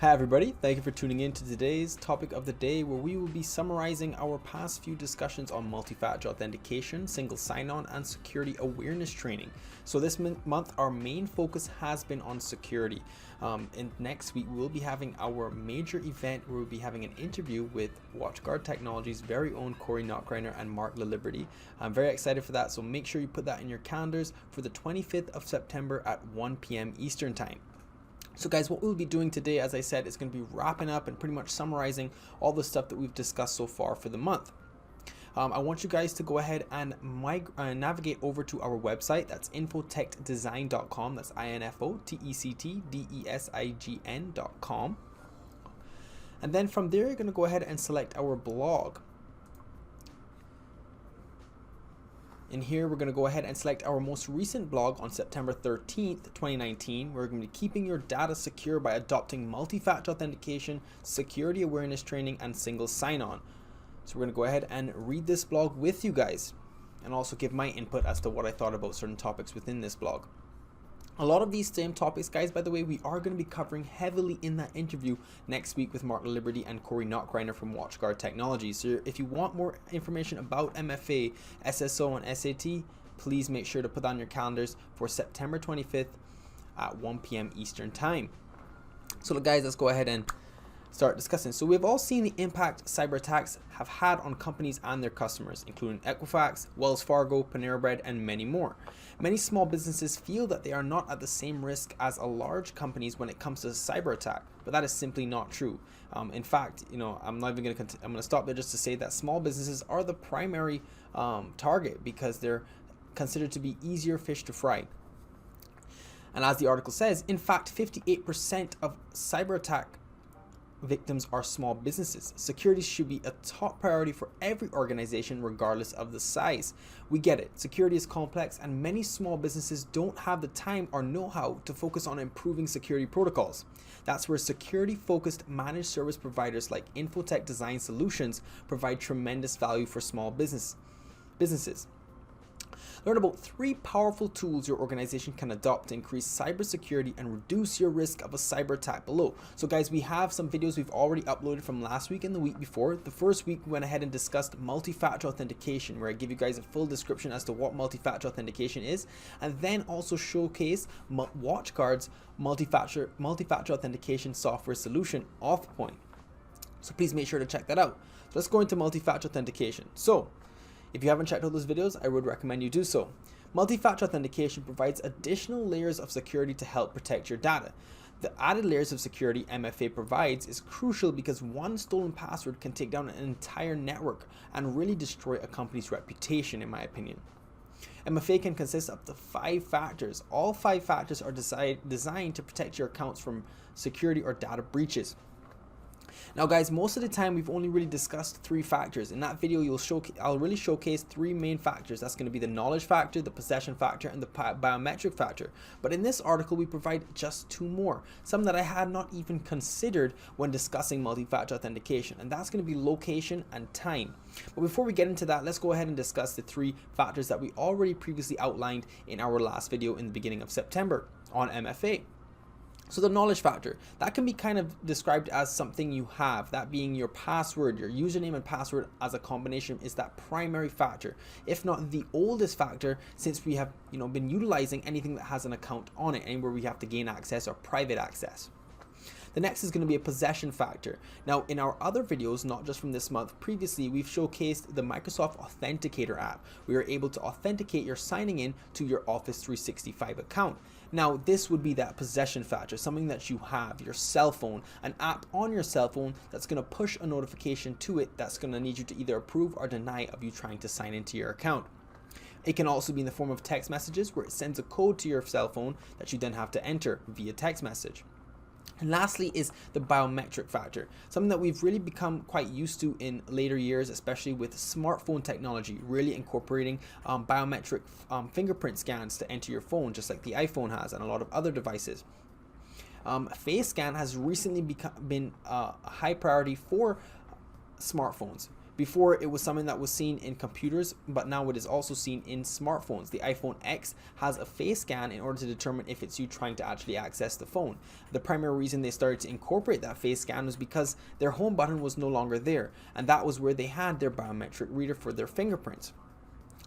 Hi everybody, thank you for tuning in to today's topic of the day, where we will be summarizing our past few discussions on multi-factor authentication, single sign-on, and security awareness training. So this month our main focus has been on security. And next week we will be having our major event where we'll be having an interview with WatchGuard Technology's very own Corey Knockreiner and Mark LaLiberty. I'm very excited for that, so make sure you put that in your calendars for the 25th of September at 1 p.m. Eastern Time. So guys, what we'll be doing today, as I said, is going to be wrapping up and pretty much summarizing all the stuff that we've discussed so far for the month. I want you guys to go ahead and navigate over to our website. That's infotechdesign.com. That's infotectdesign.com. And then from there, you're going to go ahead and select our blog. In here, we're going to go ahead and select our most recent blog on September 13th, 2019. We're going to be keeping your data secure by adopting multi-factor authentication, security awareness training, and single sign-on. So we're going to go ahead and read this blog with you guys and also give my input as to what I thought about certain topics within this blog. A lot of these same topics, guys, by the way, we are going to be covering heavily in that interview next week with Mark LaLiberty and Corey Knockreiner from WatchGuard Technology. So if you want more information about MFA, SSO, and SAT, please make sure to put on your calendars for September 25th at 1 p.m. Eastern Time. So guys, let's go ahead and start discussing. So we've all seen the impact cyber attacks have had on companies and their customers, including Equifax, Wells Fargo, Panera Bread, and many more. Many small businesses feel that they are not at the same risk as large companies when it comes to a cyber attack, but that is simply not true. In fact, I'm not even going to. I'm going to stop there just to say that small businesses are the primary target because they're considered to be easier fish to fry. And as the article says, in fact, 58% of cyber attack victims are small businesses. Security should be a top priority for every organization, regardless of the size. We get it. Security is complex, and many small businesses don't have the time or know-how to focus on improving security protocols. That's where security-focused managed service providers like Infotech Design Solutions provide tremendous value for small businesses. Learn about 3 powerful tools your organization can adopt to increase cybersecurity and reduce your risk of a cyber attack below. So guys, we have some videos we've already uploaded from last week and the week before. The first week we went ahead and discussed multi-factor authentication, where I give you guys a full description as to what multi-factor authentication is, and then also showcase WatchGuard's multi-factor authentication software solution, AuthPoint. So please make sure to check that out. So let's go into multi-factor authentication. So if you haven't checked out those videos, I would recommend you do so. Multi-factor authentication provides additional layers of security to help protect your data. The added layers of security MFA provides is crucial because one stolen password can take down an entire network and really destroy a company's reputation, in my opinion. MFA can consist of up to 5 factors. All 5 factors are designed to protect your accounts from security or data breaches. Now guys, most of the time we've only really discussed 3 factors. In that video, I'll really showcase 3 main factors. That's going to be the knowledge factor, the possession factor, and the biometric factor. But in this article, we provide just 2 more, some that I had not even considered when discussing multi-factor authentication, and that's going to be location and time. But before we get into that, let's go ahead and discuss the 3 factors that we already previously outlined in our last video in the beginning of September on MFA. So the knowledge factor, that can be kind of described as something you have, that being your password, your username and password as a combination is that primary factor, if not the oldest factor, since we have been utilizing anything that has an account on it, anywhere we have to gain access or private access. The next is going to be a possession factor. Now, in our other videos, not just from this month, previously we've showcased the Microsoft Authenticator app. We are able to authenticate your signing in to your Office 365 account. Now, this would be that possession factor, something that you have, your cell phone, an app on your cell phone that's going to push a notification to it that's going to need you to either approve or deny of you trying to sign into your account. It can also be in the form of text messages, where it sends a code to your cell phone that you then have to enter via text message. And lastly is the biometric factor, something that we've really become quite used to in later years, especially with smartphone technology, really incorporating biometric fingerprint scans to enter your phone, just like the iPhone has and a lot of other devices. Face scan has recently been a high priority for smartphones, Before, it was something that was seen in computers, but now it is also seen in smartphones. The iPhone X has a face scan in order to determine if it's you trying to actually access the phone. The primary reason they started to incorporate that face scan was because their home button was no longer there, and that was where they had their biometric reader for their fingerprints.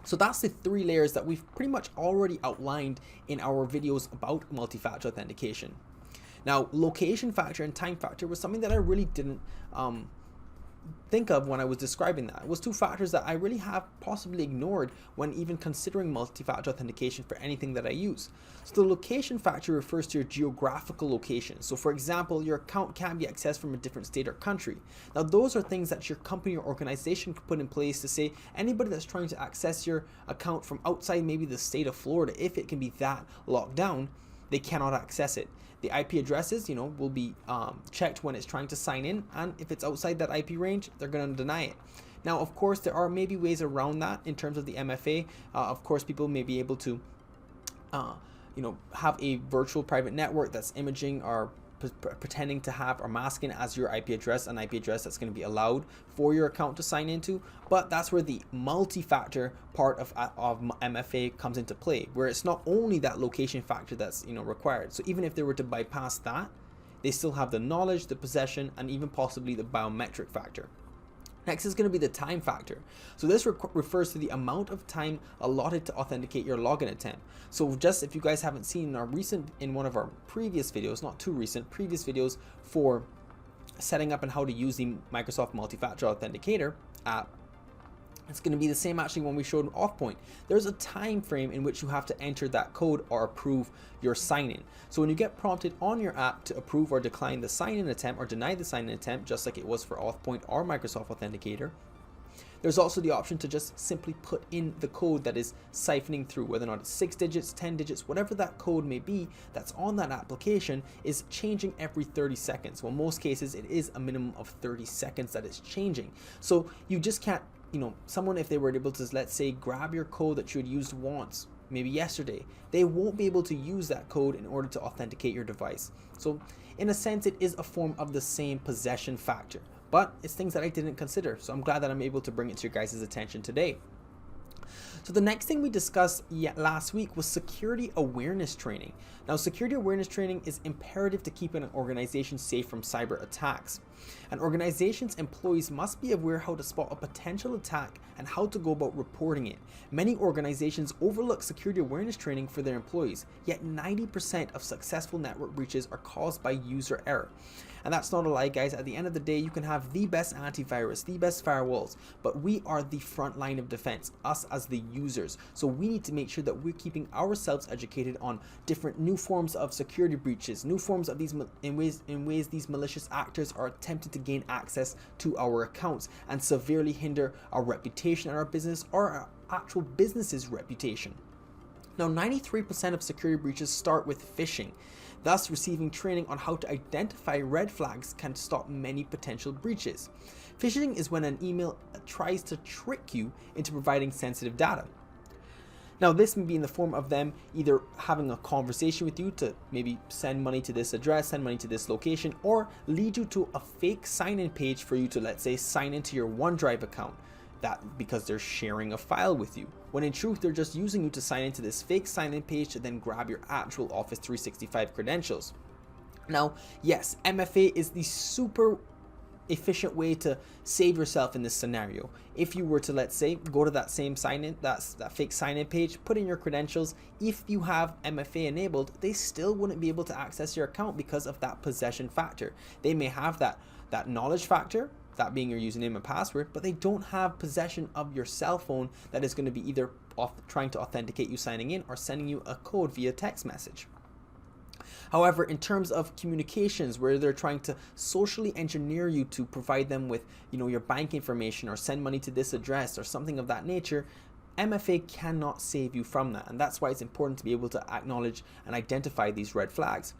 So that's the 3 layers that we've pretty much already outlined in our videos about multi-factor authentication. Now, location factor and time factor was something that I really didn't think of when I was describing that. It was 2 factors that I really have possibly ignored when even considering multi-factor authentication for anything that I use. So the location factor refers to your geographical location. So for example, your account can't be accessed from a different state or country. Now those are things that your company or organization could put in place to say anybody that's trying to access your account from outside maybe the state of Florida, if it can be that locked down, they cannot access it. The IP addresses, will be checked when it's trying to sign in, and if it's outside that IP range, they're going to deny it. Now, of course, there are maybe ways around that in terms of the MFA. Of course, people may be able to, have a virtual private network that's imaging or pretending to have or masking as your IP address, an IP address that's going to be allowed for your account to sign into. But that's where the multi-factor part of MFA comes into play, where it's not only that location factor that's required. So even if they were to bypass that, they still have the knowledge, the possession, and even possibly the biometric factor. Next is going to be the time factor. So this refers to the amount of time allotted to authenticate your login attempt. So just if you guys haven't seen in one of our previous videos, not too recent, previous videos for setting up and how to use the Microsoft Multi-Factor Authenticator app, it's going to be the same actually when we showed Authpoint. There's a time frame in which you have to enter that code or approve your sign-in. So when you get prompted on your app to approve or decline the sign-in attempt or deny the sign-in attempt, just like it was for Authpoint or Microsoft Authenticator, there's also the option to just simply put in the code that is siphoning through, whether or not it's 6 digits, 10 digits, whatever that code may be that's on that application is changing every 30 seconds. Well, in most cases, it is a minimum of 30 seconds that it's changing. So you just can't, someone, if they were able to, let's say, grab your code that you had used once, maybe yesterday, they won't be able to use that code in order to authenticate your device. So in a sense, it is a form of the same possession factor, but it's things that I didn't consider. So I'm glad that I'm able to bring it to your guys' attention today. So the next thing we discussed last week was security awareness training. Now, security awareness training is imperative to keep an organization safe from cyber attacks. An organization's employees must be aware how to spot a potential attack and how to go about reporting it. Many organizations overlook security awareness training for their employees, yet 90% of successful network breaches are caused by user error. And that's not a lie, guys. At the end of the day, you can have the best antivirus, the best firewalls, but we are the front line of defense, us as the users. So we need to make sure that we're keeping ourselves educated on different new forms of security breaches, new forms of these in ways these malicious actors are attempting to gain access to our accounts and severely hinder our reputation and our business or our actual business's reputation. Now, 93% of security breaches start with phishing. Thus, receiving training on how to identify red flags can stop many potential breaches. Phishing is when an email tries to trick you into providing sensitive data. Now, this may be in the form of them either having a conversation with you to maybe send money to this address, send money to this location, or lead you to a fake sign-in page for you to, let's say, sign into your OneDrive account. That because they're sharing a file with you, when in truth they're just using you to sign into this fake sign-in page to then grab your actual Office 365 credentials. Now, yes, MFA is the super efficient way to save yourself in this scenario. If you were to, let's say, go to that same sign-in, that fake sign-in page, put in your credentials, if you have MFA enabled, they still wouldn't be able to access your account because of that possession factor. They may have that knowledge factor, that being your username and password, but they don't have possession of your cell phone that is going to be either trying to authenticate you signing in or sending you a code via text message. However, in terms of communications where they're trying to socially engineer you to provide them with, your bank information or send money to this address or something of that nature, MFA cannot save you from that. And that's why it's important to be able to acknowledge and identify these red flags.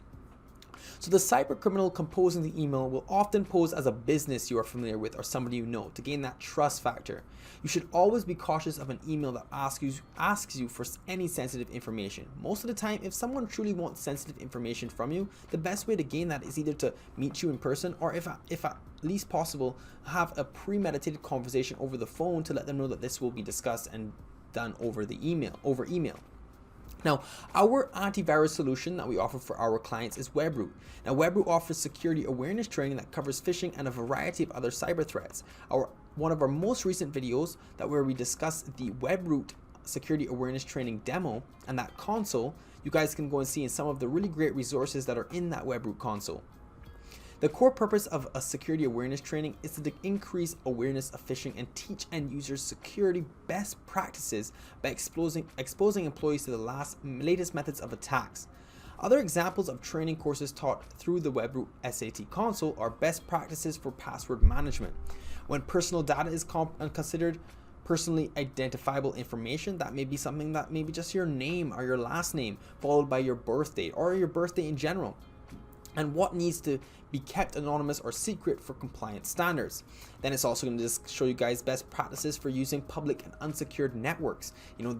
So the cyber criminal composing the email will often pose as a business you are familiar with or somebody you know to gain that trust factor. You should always be cautious of an email that asks you for any sensitive information. Most of the time, if someone truly wants sensitive information from you, the best way to gain that is either to meet you in person or if at least possible, have a premeditated conversation over the phone to let them know that this will be discussed and done over email. Now, our antivirus solution that we offer for our clients is Webroot. Now, Webroot offers security awareness training that covers phishing and a variety of other cyber threats. One of our most recent videos where we discuss the Webroot security awareness training demo and that console, you guys can go and see in some of the really great resources that are in that Webroot console. The core purpose of a security awareness training is to increase awareness of phishing and teach end users security best practices by exposing employees to the latest methods of attacks. Other examples of training courses taught through the Webroot SAT console are best practices for password management. When personal data is considered personally identifiable information, that may be something that maybe just your name or your last name followed by your birth date or your birthday in general, and what needs to be kept anonymous or secret for compliance standards. Then it's also going to just show you guys best practices for using public and unsecured networks.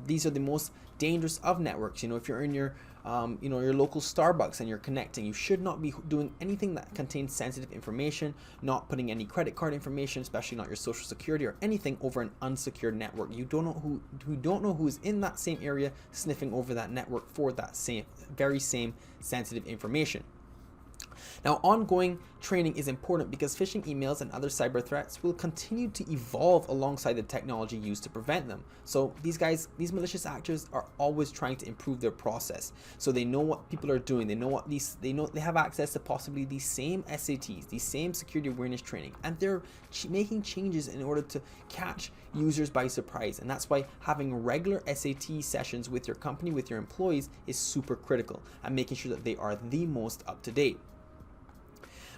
These are the most dangerous of networks. If you're in your your local Starbucks and you're connecting, you should not be doing anything that contains sensitive information, not putting any credit card information, especially not your social security or anything over an unsecured network. You don't know who is in that same area sniffing over that network for that very same sensitive information. Now, ongoing training is important because phishing emails and other cyber threats will continue to evolve alongside the technology used to prevent them. So these malicious actors are always trying to improve their process. So they know what people are doing. They have access to possibly these same SATs, these same security awareness training, and they're making changes in order to catch users by surprise. And that's why having regular SAT sessions with your company, with your employees, is super critical, and making sure that they are the most up to date.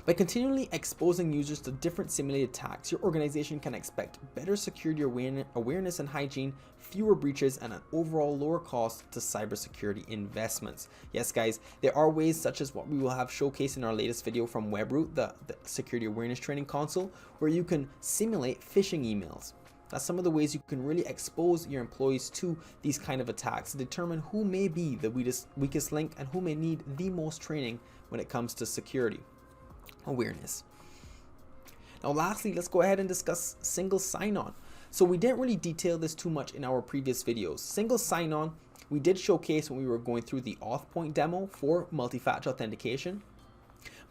By continually exposing users to different simulated attacks, your organization can expect better security awareness and hygiene, fewer breaches, and an overall lower cost to cybersecurity investments. Yes, guys, there are ways such as what we will have showcased in our latest video from Webroot, the security awareness training console, where you can simulate phishing emails. That's some of the ways you can really expose your employees to these kind of attacks to determine who may be the weakest link and who may need the most training when it comes to security awareness. Now, lastly, let's go ahead and discuss single sign-on. So we didn't really detail this too much in our previous videos. Single sign-on we did showcase when we were going through the AuthPoint demo for multi-factor authentication.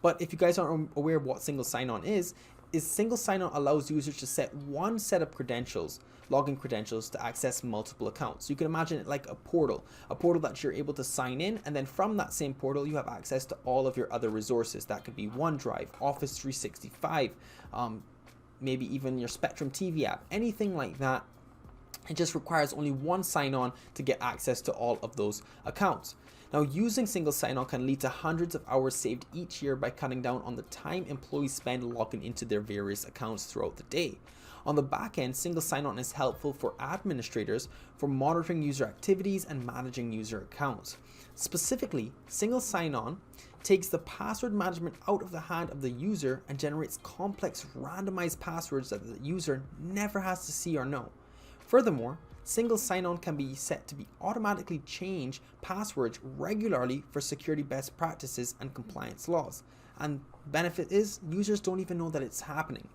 But if you guys aren't aware of what single sign-on is single sign-on allows users to set one set of credentials, login credentials, to access multiple accounts. You can imagine it like a portal that you're able to sign in, and then from that same portal you have access to all of your other resources. That could be OneDrive, Office 365, maybe even your Spectrum TV app, anything like that. It just requires only one sign-on to get access to all of those accounts. Now, using single sign-on can lead to hundreds of hours saved each year by cutting down on the time employees spend logging into their various accounts throughout the day. On the back end, single sign-on is helpful for administrators for monitoring user activities and managing user accounts. Specifically, single sign-on takes the password management out of the hand of the user and generates complex randomized passwords that the user never has to see or know. Furthermore, single sign-on can be set to automatically change passwords regularly for security best practices and compliance laws. And benefit is users don't even know that it's happening.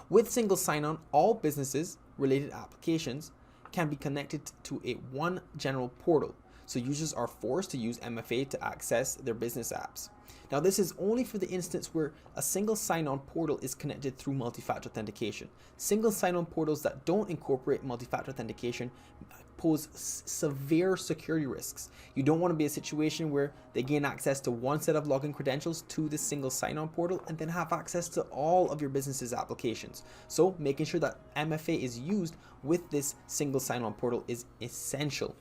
With single sign-on, all businesses related applications can be connected to one general portal. So users are forced to use MFA to access their business apps. Now, this is only for the instance where a single sign-on portal is connected through multi-factor authentication. Single sign-on portals that don't incorporate multi-factor authentication pose severe security risks. You don't want to be in a situation where they gain access to one set of login credentials to this single sign-on portal and then have access to all of your business's applications. So making sure that MFA is used with this single sign-on portal is essential.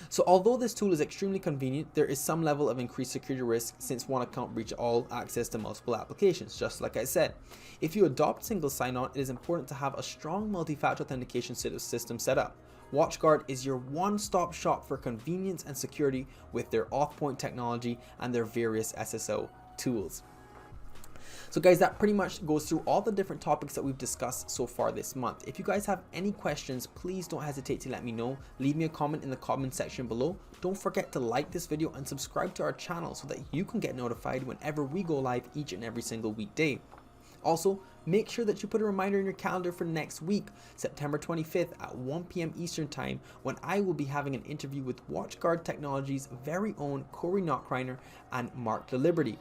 So although this tool is extremely convenient, there is some level of increased security risk since one account breach all access to multiple applications, just like I said. If you adopt single sign-on, it is important to have a strong multi-factor authentication system set up. WatchGuard is your one-stop shop for convenience and security with their Auth-Point technology and their various SSO tools. So guys, that pretty much goes through all the different topics that we've discussed so far this month. If you guys have any questions, please don't hesitate to let me know. Leave me a comment in the comment section below. Don't forget to like this video and subscribe to our channel so that you can get notified whenever we go live each and every single weekday. Also, make sure that you put a reminder in your calendar for next week, September 25th at 1 p.m. Eastern Time, when I will be having an interview with WatchGuard Technology's very own Corey Knockreiner and Mark DeLiberty.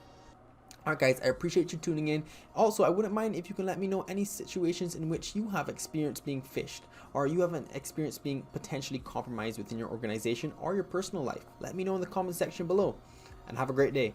Alright guys, I appreciate you tuning in. Also, I wouldn't mind if you can let me know any situations in which you have experienced being phished, or you have an experience being potentially compromised within your organization or your personal life. Let me know in the comment section below, and have a great day.